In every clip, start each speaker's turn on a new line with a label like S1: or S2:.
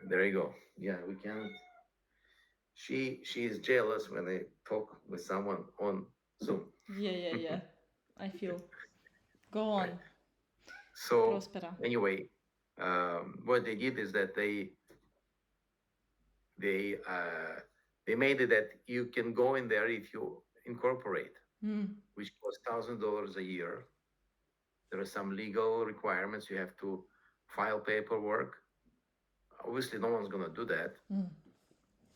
S1: There you go. Yeah, we can't. She is jealous when I talk with someone on Zoom,
S2: Yeah, yeah, yeah. I feel. Go
S1: right?
S2: on.
S1: So
S2: Prospera.
S1: anyway, what they did is that they they made it that you can go in there if you incorporate,
S2: Mm.
S1: which costs $1,000 a year. There are some legal requirements. You have to file paperwork. Obviously, no one's going to do that.
S2: Mm.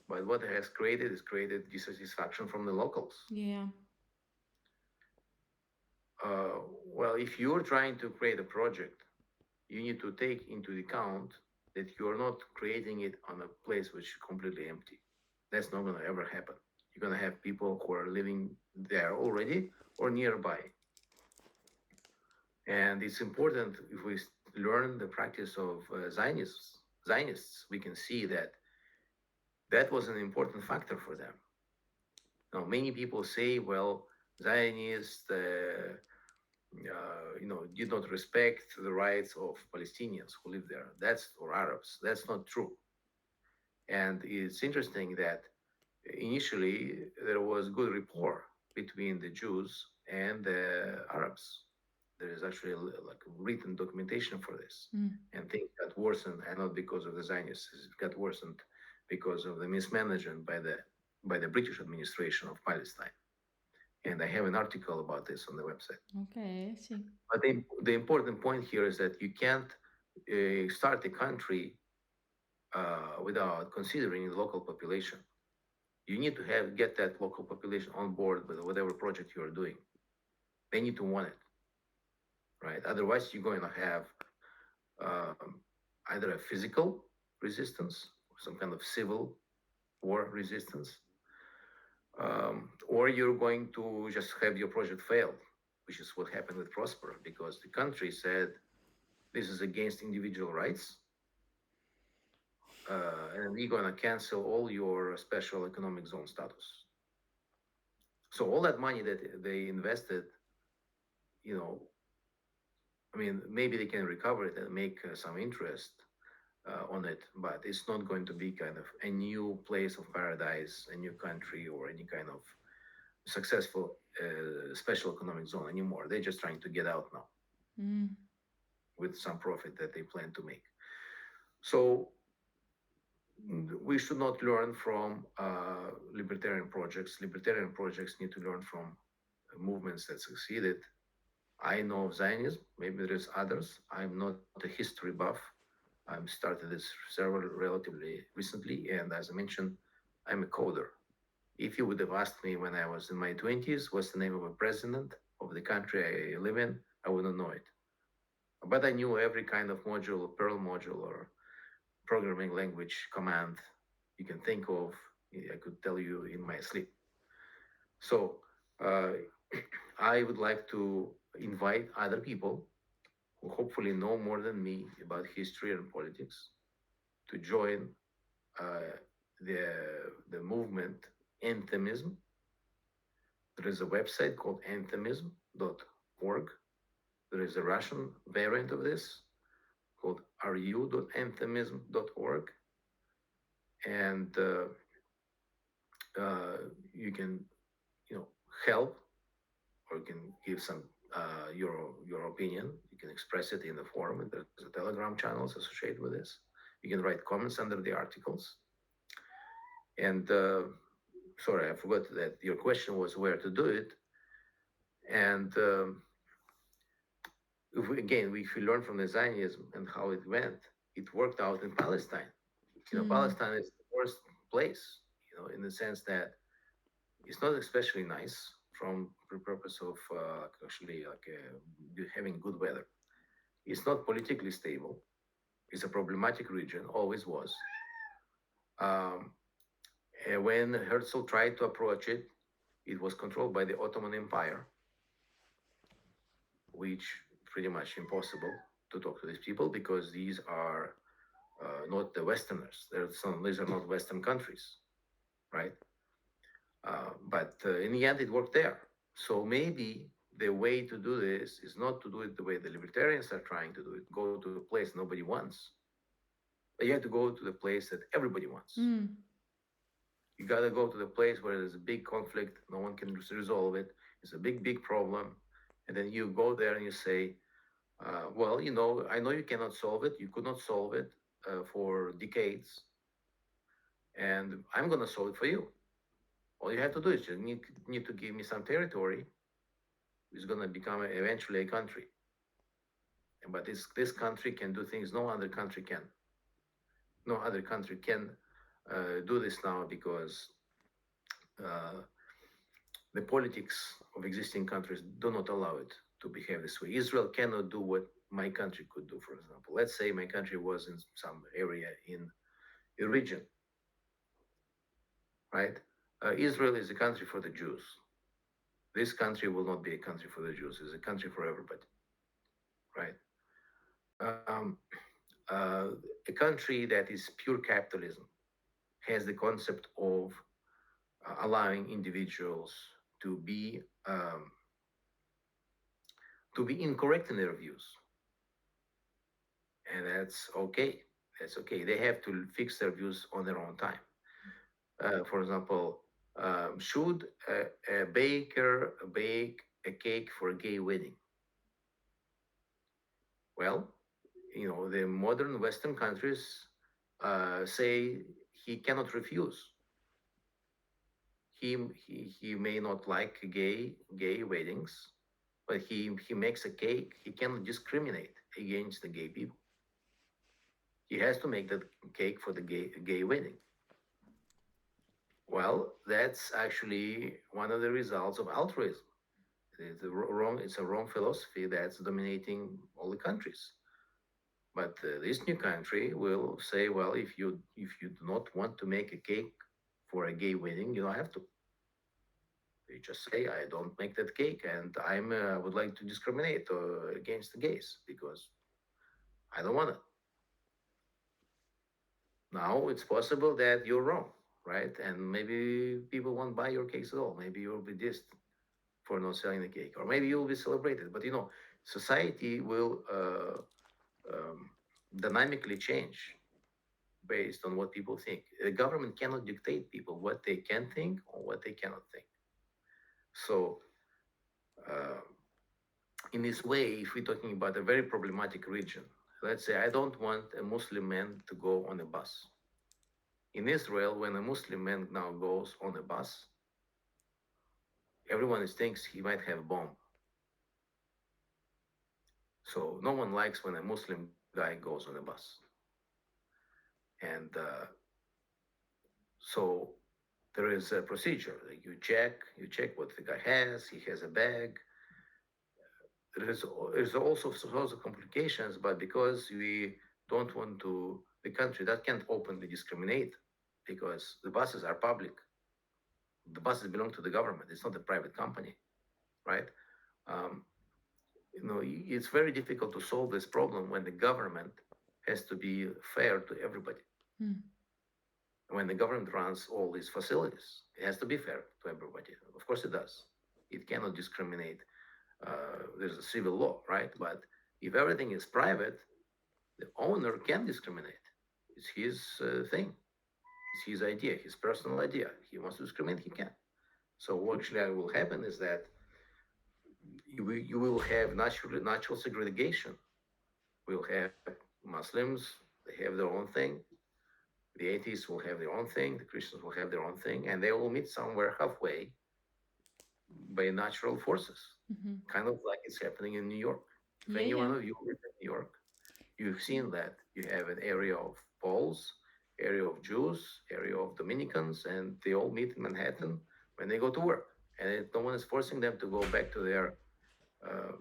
S1: But what it has created is created dissatisfaction from the locals.
S2: Yeah.
S1: Well, if you're trying to create a project, you need to take into account that you're not creating it on a place which is completely empty. That's not going to ever happen. You're going to have people who are living there already or nearby. And it's important if we learn the practice of Zionists, we can see that that was an important factor for them. Now, many people say, well, Zionists, did not respect the rights of Palestinians who live there. That's or Arabs. That's not true. And it's interesting that initially there was good rapport between the Jews and the Arabs. There is actually like written documentation for this.
S2: Mm.
S1: And things got worsened, and not because of the Zionists. It got worsened because of the mismanagement by the British administration of Palestine. And I have an article about this on the website.
S2: Okay, I see.
S1: But the important point here is that you can't start a country without considering the local population. You need to get that local population on board with whatever project you are doing. They need to want it, right? Otherwise, you're going to have um, either a physical resistance or some kind of civil war resistance, or you're going to just have your project fail, which is what happened with Prosper, because the country said this is against individual rights, and we're going to cancel all your special economic zone status. So all that money that they invested, you know, I mean, maybe they can recover it and make some interest on it, but it's not going to be kind of a new place of paradise, a new country, or any kind of successful special economic zone anymore. They're just trying to get out now
S2: Mm.
S1: with some profit that they plan to make. So we should not learn from libertarian projects. Libertarian projects need to learn from movements that succeeded. I know of Zionism. Maybe there's others. I'm not a history buff. I started this server relatively recently, and as I mentioned, I'm a coder. If you would have asked me when I was in my 20s, what's the name of a president of the country I live in, I wouldn't know it. But I knew every kind of module, Perl module, or programming language command you can think of. I could tell you in my sleep. So uh, I would like to invite other people who hopefully know more than me about history and politics to join uh, the the movement Anthemism. There is a website called anthemism.org. There is a Russian variant of this called ru.anthemism.org, and you can help, or you can give some your opinion. You can express it in the forum, and there's a Telegram channels associated with this. You can write comments under the articles. And sorry, I forgot that your question was where to do it. And if we learn from the Zionism and how it went, it worked out in Palestine.
S2: Mm.
S1: Palestine is the worst place, in the sense that it's not especially nice from the purpose of actually having good weather. It's not politically stable. It's a problematic region, always was. Um, and when Herzl tried to approach it, it was controlled by the Ottoman Empire, which pretty much impossible to talk to these people because these are not the Westerners. These are not Western countries, right? But in the end, it worked there. So maybe the way to do this is not to do it the way the libertarians are trying to do it, go to a place nobody wants, You have to go to the place that everybody wants.
S2: Mm.
S1: You got to go to the place where there's a big conflict, no one can resolve it. It's a big, big problem. And then you go there and you say, well, I know you cannot solve it. You could not solve it for decades, and I'm going to solve it for you. All you have to do is just need to give me some territory. It's going to become eventually a country. But this country can do things no other country can. No other country can do this now because uh, the politics of existing countries do not allow it to behave this way. Israel cannot do what my country could do, for example. Let's say my country was in some area in a region, right? Israel is a country for the Jews. This country will not be a country for the Jews. It's a country for everybody, right? Um, uh, a country that is pure capitalism has the concept of allowing individuals to be um, to be incorrect in their views, and that's okay. That's okay. They have to fix their views on their own time. For example, should a baker bake a cake for a gay wedding? Well, the modern Western countries say he cannot refuse. He may not like gay weddings, but he makes a cake. He cannot discriminate against the gay people. He has to make that cake for the gay wedding. Well, that's actually one of the results of altruism. It's a wrong philosophy that's dominating all the countries. But this new country will say, well, if you do not want to make a cake for a gay wedding, you don't have to. You just say, I don't make that cake, and I would like to discriminate against the gays because I don't want it. Now it's possible that you're wrong, right? And maybe people won't buy your cakes at all. Maybe you'll be dissed for not selling the cake, or maybe you'll be celebrated. But society will dynamically change based on what people think. The government cannot dictate people what they can think or what they cannot think. So, uh, in this way, if we're talking about a very problematic region, let's say I don't want a Muslim man to go on a bus. In Israel, when a Muslim man now goes on a bus, everyone thinks he might have a bomb. So no one likes when a Muslim guy goes on a bus. And so there is a procedure. Like you check what the guy has. He has a bag. There's also sorts of complications, but because we don't want to, the country that can't openly discriminate because the buses are public. The buses belong to the government. It's not a private company, right? Um, it's very difficult to solve this problem when the government has to be fair to everybody.
S2: Mm.
S1: When the government runs all these facilities, it has to be fair to everybody. Of course, it does. It cannot discriminate. There's a civil law, right? But if everything is private, the owner can discriminate. It's his thing. It's his idea, his personal idea. He wants to discriminate, he can. So what actually will happen is that you will have natural segregation. We'll have Muslims, they have their own thing. The atheists will have their own thing. The Christians will have their own thing, and they will meet somewhere halfway by natural forces, kind of like it's happening in New York. If
S2: Yeah,
S1: any
S2: yeah.
S1: one of you live in New York, you've seen that you have an area of Poles, area of Jews, area of Dominicans, and they all meet in Manhattan when they go to work. And no one is forcing them to go back to their uh,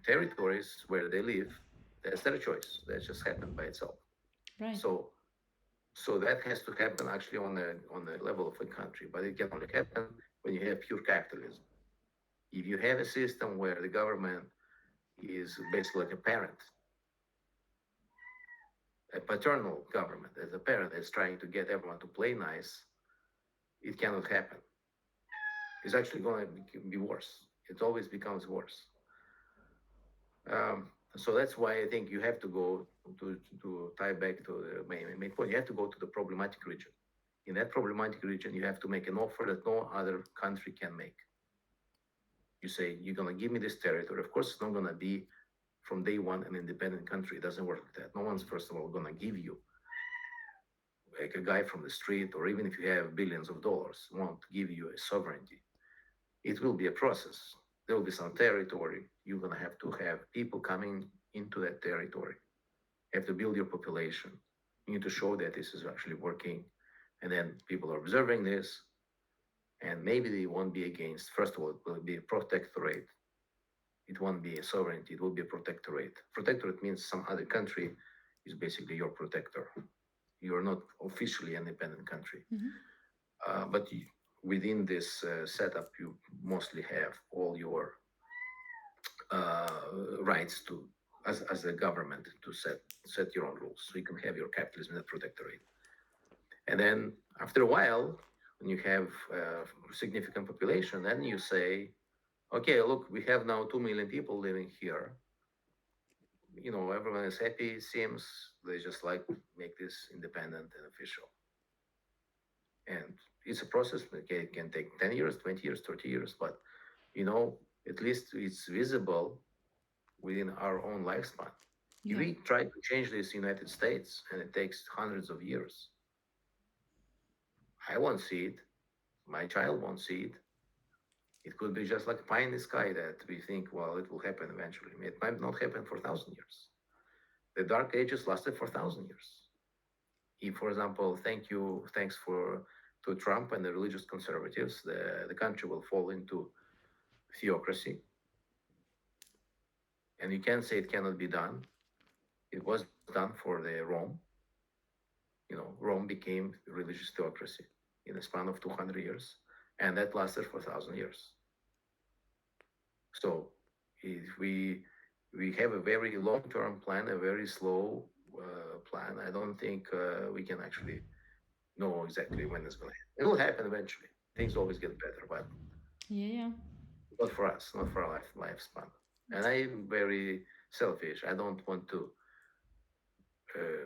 S1: territories where they live. That's their choice. That just happened by itself.
S2: Right.
S1: So that has to happen actually on the level of a country, but it can only happen when you have pure capitalism. If you have a system where the government is basically like a parent, a paternal government, as a parent that's trying to get everyone to play nice, it cannot happen. It's actually going to be worse. It always becomes worse. So that's why I think you have to go to tie back to the main point. You have to go to the problematic region. In that problematic region, you have to make an offer that no other country can make. You say you're gonna give me this territory. Of course, it's not gonna be from day one an independent country. It doesn't work like that. No one's first of all gonna give you like a guy from the street, or even if you have billions of dollars, won't give you a sovereignty. It will be a process. There will be some territory. You're gonna have to have people coming into that territory. You have to build your population. You need to show that this is actually working, and then people are observing this, and maybe they won't be against. First of all, it will be a protectorate. It won't be a sovereignty. It will be a protectorate. Protectorate means some other country is basically your protector. You are not officially an independent country.
S2: Mm-hmm.
S1: But within this setup, you mostly have all your rights to, as a government, to set your own rules. So you can have your capitalism and protectorate. And then after a while, when you have a significant population, then you say, okay, look, we have now 2 million people living here. You know, everyone is happy, it seems. They just like make this independent and official. And it's a process. Okay, it can take 10 years, 20 years, 30 years, but you know, at least it's visible within our own lifespan. If
S2: Yeah.
S1: we try to change this United States and it takes hundreds of years, I won't see it. My child won't see it. It could be just like a pie in the sky that we think, well, it will happen eventually. It might not happen for 1,000 years. The Dark Ages lasted for 1,000 years. If, for example, thanks for to Trump and the religious conservatives, the country will fall into theocracy. And you can't say it cannot be done. It was done for the Rome. You know, Rome became religious theocracy in a span of 200 years, and that lasted for 1,000 years. So if we have a very long-term plan, a very slow plan, I don't think we can actually know exactly when it's going to happen. It will happen eventually. Things always get better, but
S2: Yeah, yeah.
S1: not for us, not for our lifespan. And I'm very selfish. I don't want to uh,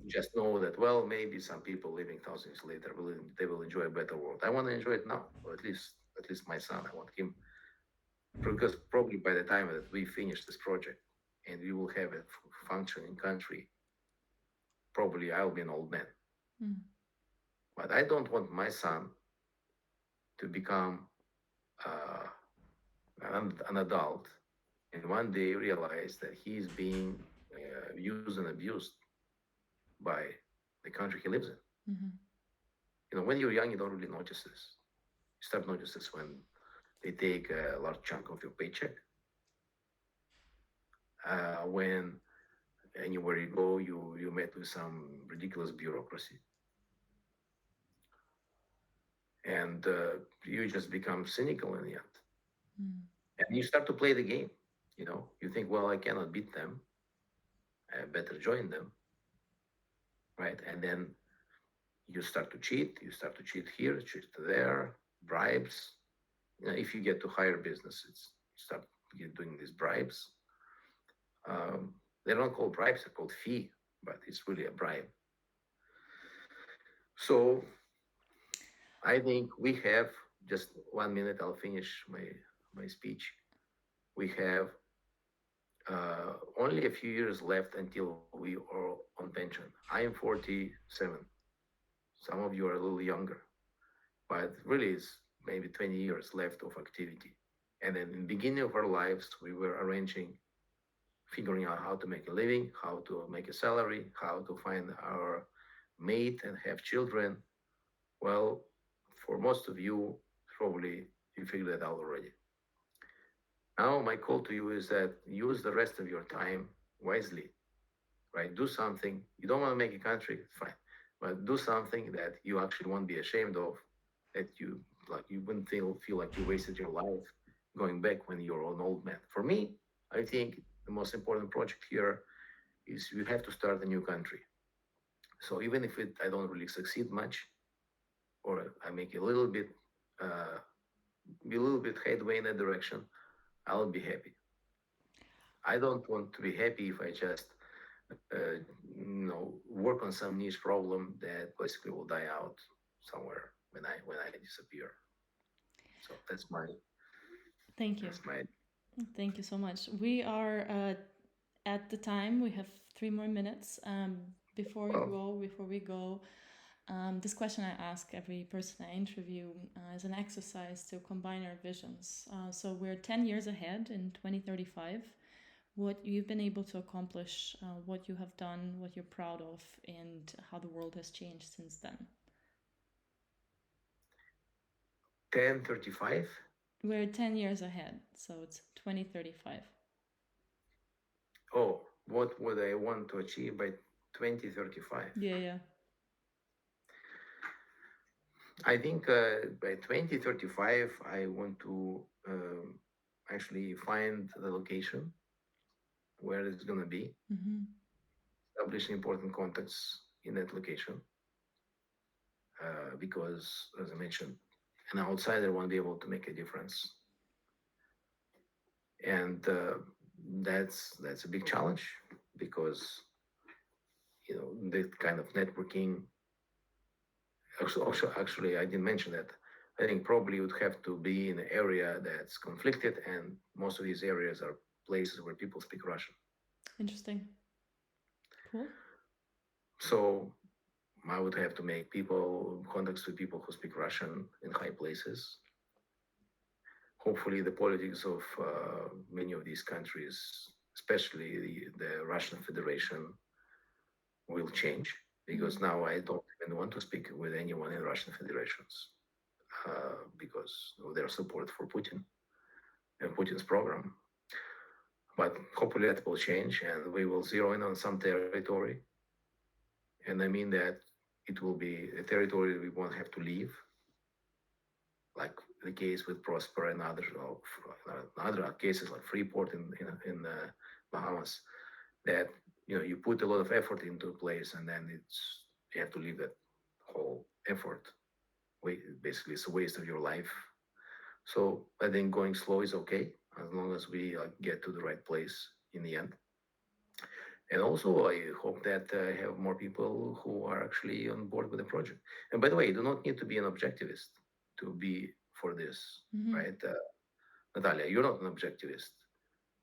S1: just know that, well, maybe some people living thousands later they will enjoy a better world. I want to enjoy it now, or at least my son. I want him, because probably by the time that we finish this project and we will have a functioning country, probably I'll be an old man.
S2: Mm.
S1: But I don't want my son to become uh, an adult and one day realize that he's being used and abused by the country he lives in.
S2: Mm-hmm.
S1: You know, when you're young, you don't really notice this. You start notice this when they take a large chunk of your paycheck. When anywhere you go, you met with some ridiculous bureaucracy, and you just become cynical in the end,
S2: Mm.
S1: and you start to play the game. You know, you think, well, I cannot beat them. I better join them, right? And then you start to cheat. You start to cheat here, cheat there, bribes. You know, if you get to higher businesses, you start doing these bribes. They're not called bribes; they're called fee, but it's really a bribe. So I think we have just 1 minute. I'll finish my speech. We have only a few years left until we are on pension. I am 47. Some of you are a little younger, but really it's maybe 20 years left of activity. And then in the beginning of our lives, we were figuring out how to make a living, how to make a salary, how to find our mate and have children. Well, for most of you, probably you figured that out already. Now, my call to you is that use the rest of your time wisely, right? Do something. You don't want to make a country, fine, but do something that you actually won't be ashamed of, that you wouldn't feel like you wasted your life going back when you're an old man. For me, I think the most important project here is you have to start a new country. So even if I don't really succeed much, or I make uh, a little bit headway in that direction, I'll be happy. I don't want to be happy if I just work on some niche problem that basically will die out somewhere when I disappear. So
S2: Thank you.
S1: that's my
S2: Thank you so much. We are at the time. We have 3 more minutes.
S1: well.
S2: Before we go, this question I ask every person I interview is an exercise to combine our visions. So we're 10 years ahead in 2035. What you've been able to accomplish, what you have done, what you're proud of, and how the world has changed since then.
S1: 10:35.
S2: We're 10 years ahead, so it's 2035.
S1: Oh, what would I want to achieve by 2035?
S2: Yeah, yeah.
S1: I think by 2035, I want to actually find the location where it's going to be,
S2: Mm-hmm.
S1: establish important contacts in that location, because, as I mentioned, an outsider won't be able to make a difference, and that's a big challenge because that kind of networking. Actually, I didn't mention that. I think probably would have to be in an area that's conflicted, and most of these areas are places where people speak Russian.
S2: Interesting. Cool.
S1: So I would have to make people contacts with people who speak Russian in high places. Hopefully, the politics of many of these countries, especially the Russian Federation, will change because now I don't even want to speak with anyone in Russian Federations because of their support for Putin and Putin's program. But hopefully that will change and we will zero in on some territory. And I mean that it will be a territory we won't have to leave, like the case with Prosper and other cases like Freeport in the Bahamas, that you put a lot of effort into a place and then you have to leave that whole effort. Basically, it's a waste of your life. So I think going slow is okay as long as we get to the right place in the end. And also, I hope that I have more people who are actually on board with the project. And by the way, you do not need to be an objectivist to be for this,
S2: Mm-hmm.
S1: right? Natalia, you're not an objectivist,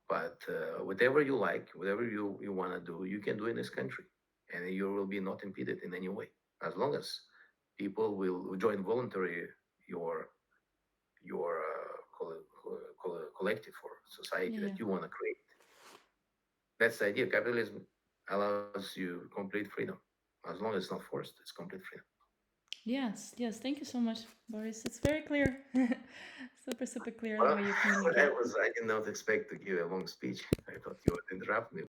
S1: but whatever you like, whatever you want to do, you can do in this country, and you will be not impeded in any way, as long as people will join voluntary your collective or society
S2: Yeah, yeah.
S1: that you want to create. That's the idea. Capitalism allows you complete freedom. As long as it's not forced, it's complete freedom.
S2: Yes, yes. Thank you so much, Boris. It's very clear. Super, super clear the
S1: Well,
S2: way you
S1: I
S2: communicate.
S1: I did not expect to give a long speech. I thought you would interrupt me